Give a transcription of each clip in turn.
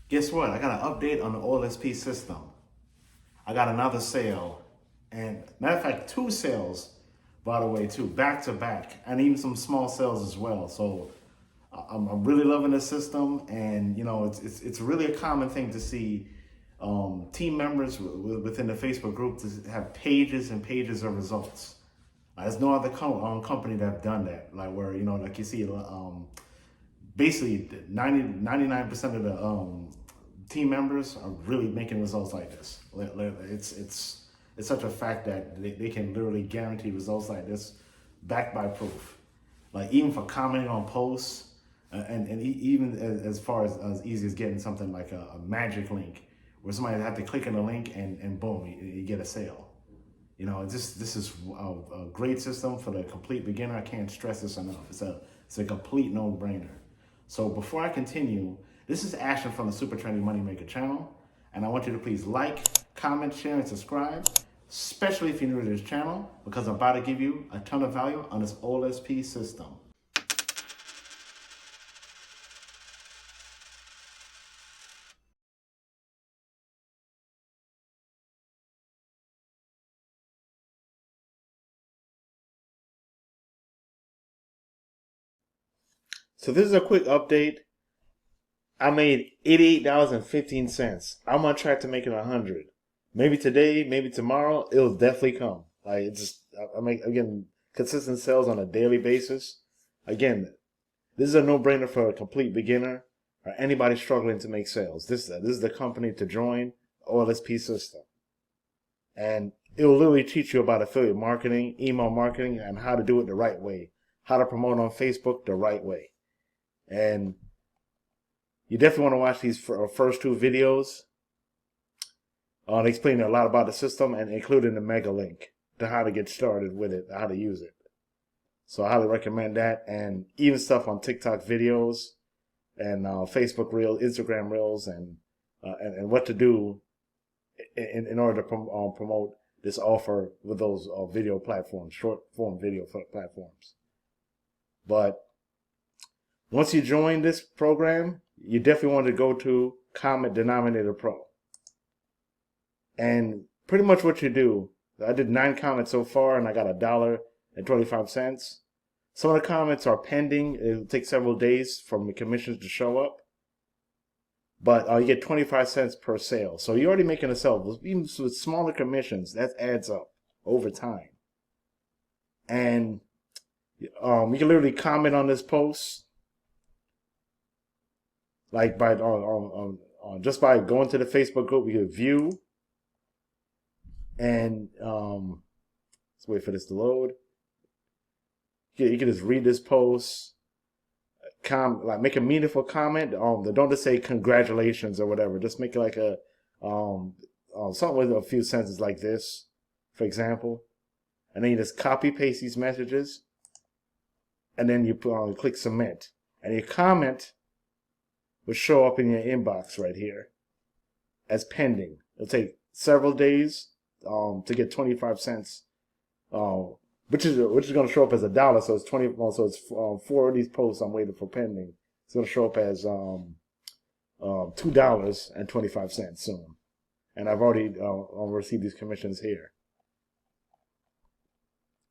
Guess what? I got an update on the OLSP system. I got another sale, and matter of fact, two sales, by the way, too, back to back, and even some small sales as well. So I'm really loving the system, and it's really a common thing to see team members within the Facebook group to have pages and pages of results. There's no other company that have done that, like where like you see basically 99% of the team members are really making results like this. It's such a fact that they can literally guarantee results like this, backed by proof. Like even for commenting on posts, even as far as easy as getting something like a magic link, where somebody have to click on the link and boom, you get a sale. This is a great system for the complete beginner. I can't stress this enough. It's a complete no-brainer. So before I continue, this is Ashton from the Super Trendy Moneymaker channel, and I want you to please like, comment, share, and subscribe, especially if you're new to this channel, because I'm about to give you a ton of value on this OLSP system. So this is a quick update. I made $88.15. I'm on track to making 100. Maybe today, maybe tomorrow, it'll definitely come. Like I make again consistent sales on a daily basis. Again, this is a no-brainer for a complete beginner or anybody struggling to make sales. This is the company to join, OLSP System, and it will literally teach you about affiliate marketing, email marketing, and how to do it the right way, how to promote on Facebook the right way, and you definitely want to watch these first two videos. They explain a lot about the system and including the mega link to how to get started with it, how to use it. So I highly recommend that, and even stuff on TikTok videos and Facebook Reels, Instagram Reels, and what to do in order to promote this offer with those video platforms, short form video platforms. But once you join this program, you definitely want to go to Common Denominator Pro. And pretty much what you do, I did 9 comments so far, and I got $1.25. Some of the comments are pending. It'll take several days for the commissions to show up. But you get 25 cents per sale. So you're already making a sale. Even with smaller commissions, that adds up over time. And you can literally comment on this post, like by just by going to the Facebook group. You can view, and let's wait for this to load. You can just read this post, like make a meaningful comment. Don't just say congratulations or whatever. Just make it like a something with a few sentences like this, for example, and then you just copy paste these messages, and then you click submit, and your comment will show up in your inbox right here as pending. It'll take several days to get 25 cents, which is going to show up as $1. So it's 20. So it's 4 of these posts I'm waiting for pending. It's going to show up as $2.25 soon, and I've already received these commissions here.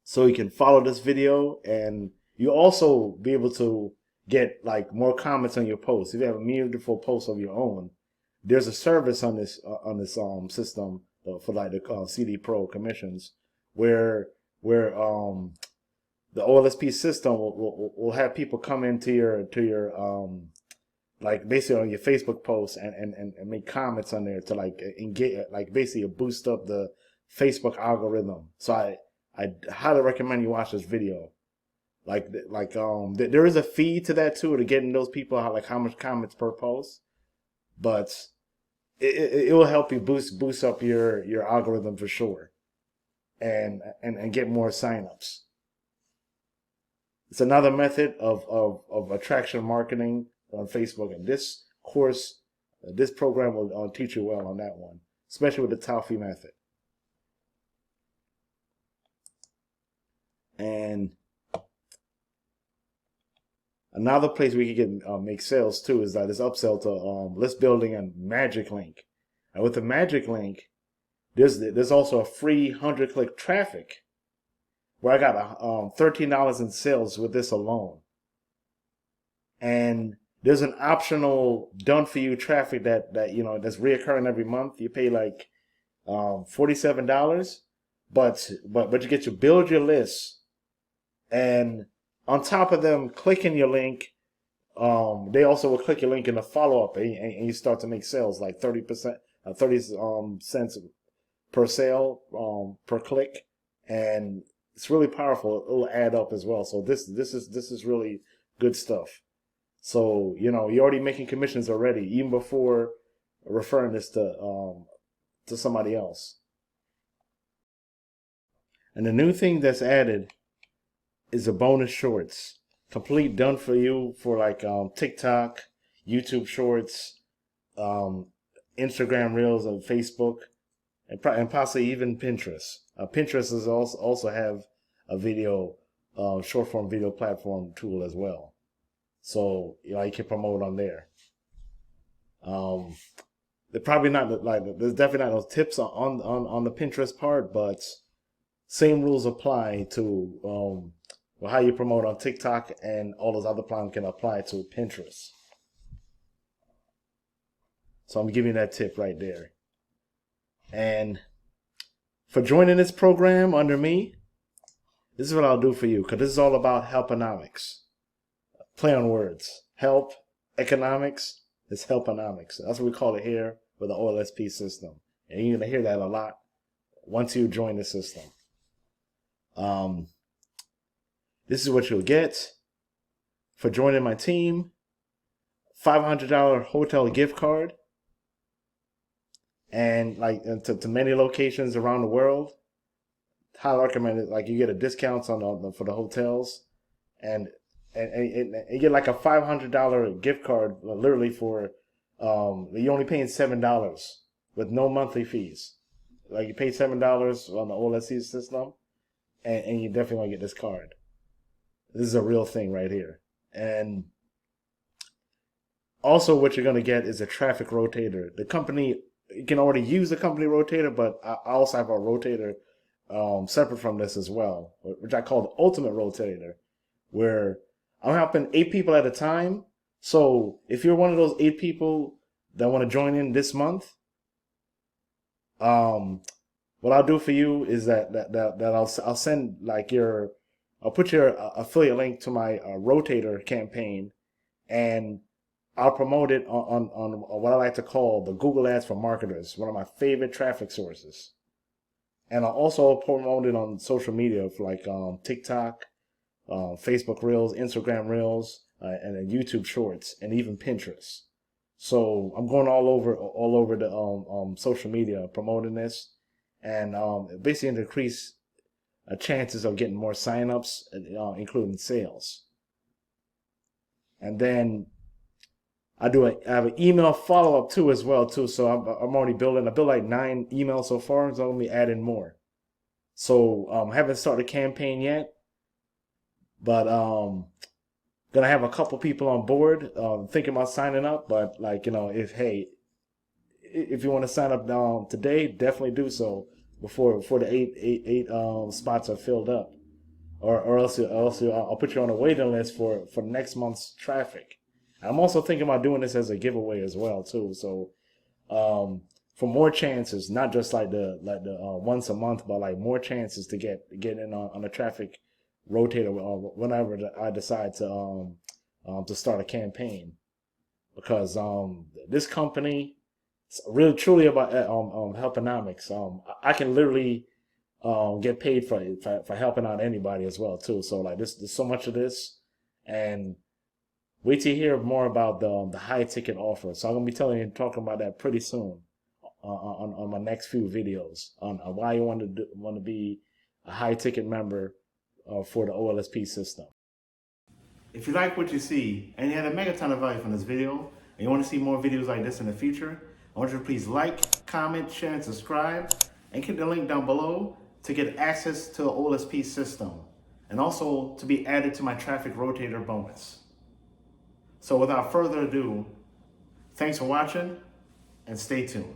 So you can follow this video, and you also be able to get like more comments on your posts. If you have a meaningful post of your own, there's a service on this system for like the CD Pro commissions, where the OLSP system will have people come into your like basically on your Facebook posts and make comments on there to like engage, like basically boost up the Facebook algorithm. So I highly recommend you watch this video. There is a fee to that too, to getting those people how much comments per post, but it will help you boost up your algorithm for sure, and get more signups. It's another method of attraction marketing on Facebook, and this course, this program will teach you well on that one, especially with the Toffee method. And Another place we can get make sales too is this upsell to list building and Magic Link. And with the Magic Link, there's also a free 100-click traffic where I got $13 in sales with this alone. And there's an optional done for you traffic that that's reoccurring every month. You pay like $47, but you get to build your list, and on top of them clicking your link, they also will click your link in the follow up, and you start to make sales like 30%, 30 cents per sale per click, and it's really powerful. It'll add up as well. So this is really good stuff. So you're already making commissions already, even before referring this to somebody else. And the new thing that's added is a bonus shorts, complete done for you for like TikTok, YouTube Shorts, Instagram Reels, and Facebook, and possibly even Pinterest. Pinterest is also have a video, short form video platform tool as well. So you can promote on there. They're probably not like there's definitely not those tips on the Pinterest part, but same rules apply to how you promote on TikTok, and all those other plans can apply to Pinterest. So I'm giving you that tip right there. And for joining this program under me, this is what I'll do for you, because this is all about helponomics. Play on words. Help, economics, is helponomics. That's what we call it here with the OLSP system. And you're going to hear that a lot once you join the system. This is what you'll get for joining my team. $500 hotel gift card, and to many locations around the world. Highly recommend it. Like you get a discounts on for the hotels, and you get like a $500 gift card, literally for you're only paying $7 with no monthly fees. Like you pay $7 on the OLSP system, and you definitely want to get this card. This is a real thing right here. And also what you're going to get is a traffic rotator. The company, you can already use the company rotator, but I also have a rotator separate from this as well, which I call the ultimate rotator, where I'm helping 8 people at a time. So if you're one of those 8 people that want to join in this month, what I'll do for you is that I'll send I'll put your affiliate link to my rotator campaign, and I'll promote it on what I like to call the Google Ads for Marketers, one of my favorite traffic sources. And I'll also promote it on social media for like TikTok, Facebook Reels, Instagram Reels, and then YouTube Shorts, and even Pinterest. So I'm going all over the social media promoting this, and basically to increase chances of getting more signups, including sales. And then I have an email follow up too as well too. So I'm already building. I built like 9 emails so far, so I'm gonna be adding more. So haven't started a campaign yet, but gonna have a couple people on board thinking about signing up. But if you want to sign up today, definitely do so before the eight spots are filled up, or else I'll put you on a waiting list for next month's traffic. I'm also thinking about doing this as a giveaway as well too. So for more chances, not just like the once a month, but like more chances to get in on a traffic rotator whenever I decide to start a campaign, because this company is really truly about helponomics. I can literally get paid for helping out anybody as well too. So like there's so much of this, and wait to hear more about the high ticket offer. So I'm gonna be talking about that pretty soon on my next few videos on why you want to be a high ticket member for the OLSP system. If you like what you see and you had a megaton of value from this video, and you want to see more videos like this in the future, I want you to please like, comment, share, and subscribe, and click the link down below to get access to the OLSP system, and also to be added to my traffic rotator bonus. So without further ado, thanks for watching and stay tuned.